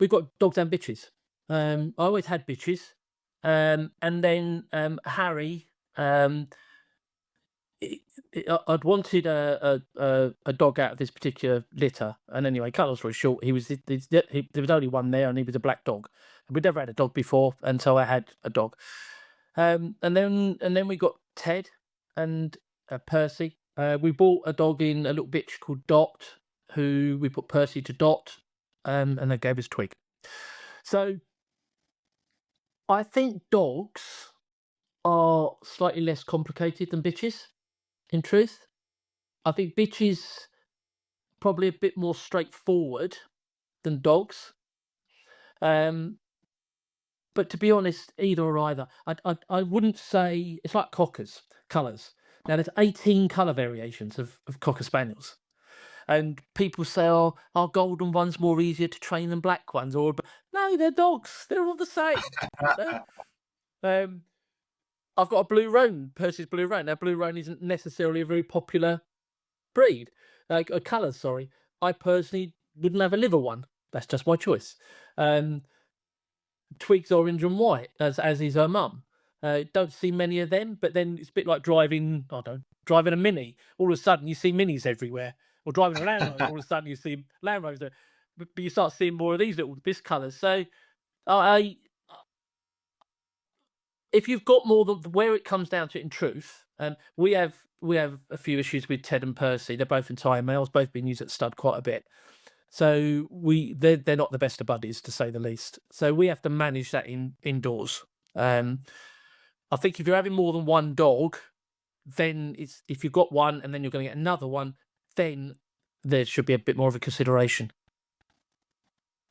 we've got dogs and bitches. I always had bitches, and then Harry. it, I'd wanted a dog out of this particular litter, and anyway, cut long story short, there was only one there, and he was a black dog. We'd never had a dog before, and so I had a dog. And then we got Ted and Percy. We bought a dog in, a little bitch called Dot, who we put Percy to Dot, and they gave us Twig. So I think dogs are slightly less complicated than bitches. In truth, I think bitches probably a bit more straightforward than dogs. But to be honest, either or either. I wouldn't say it's like cockers colours. Now there's 18 colour variations of cocker spaniels, and people say, "Oh, our golden one's more easier to train than black ones." Or no, they're dogs. They're all the same. I've got a blue roan, Percy's blue roan. Now blue roan isn't necessarily a very popular breed, like a colour. Sorry, I personally wouldn't have a liver one. That's just my choice. Twig's orange and white, as is her mum. Don't see many of them, but then it's a bit like driving. I don't know, driving a Mini. All of a sudden, you see Minis everywhere, or driving a Land Rover. All of a sudden, you see Land Rovers there. But you start seeing more of these little this colours. So, I if you've got more than where it comes down to it, in truth, we have a few issues with Ted and Percy. They're both entire males, both been used at stud quite a bit. So they're not the best of buddies, to say the least. So we have to manage that indoors. I think if you're having more than one dog, then if you've got one and then you're going to get another one, then there should be a bit more of a consideration.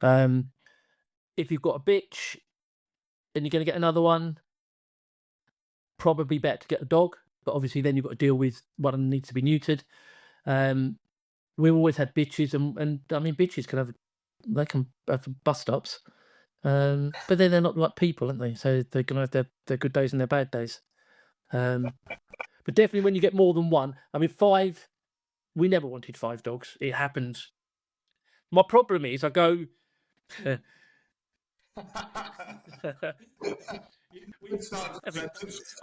If you've got a bitch and you're going to get another one, probably better to get a dog. But obviously, then you've got to deal with one that needs to be neutered. We've always had bitches, and I mean, bitches can have bust ups, but then they're not like people, aren't they? So they're gonna have their good days and their bad days. But definitely, when you get more than one, I mean, 5. We never wanted 5 dogs. It happens. My problem is, I go. I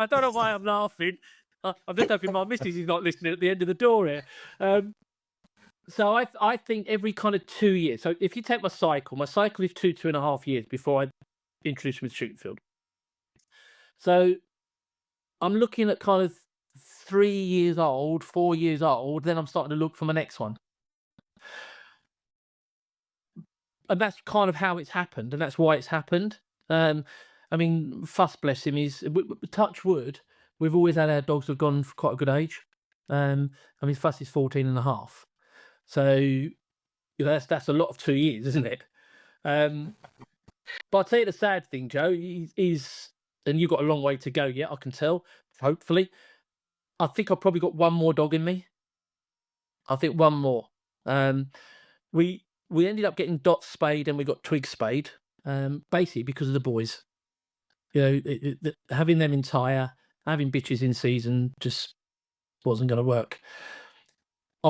don't know why I'm laughing. I'm just hoping my missus is not listening at the end of the door here. So I think every kind of 2 years. So if you take my cycle is 2.5 years before I introduce them to shooting field. So I'm looking at kind of 3 years old, 4 years old. Then I'm starting to look for my next one, and that's kind of how it's happened, and that's why it's happened. I mean, Fuss, bless him, is touch wood. We've always had our dogs have gone for quite a good age. I mean, Fuss is 14.5. So that's a lot of 2 years, isn't it? But I'll tell you the sad thing, Joe, is and you've got a long way to go yet, I can tell. Hopefully, I think I've probably got one more dog in me. I think one more. We ended up getting Dot spayed and we got Twig spayed, basically because of the boys. You know, having them entire, having bitches in season just wasn't going to work.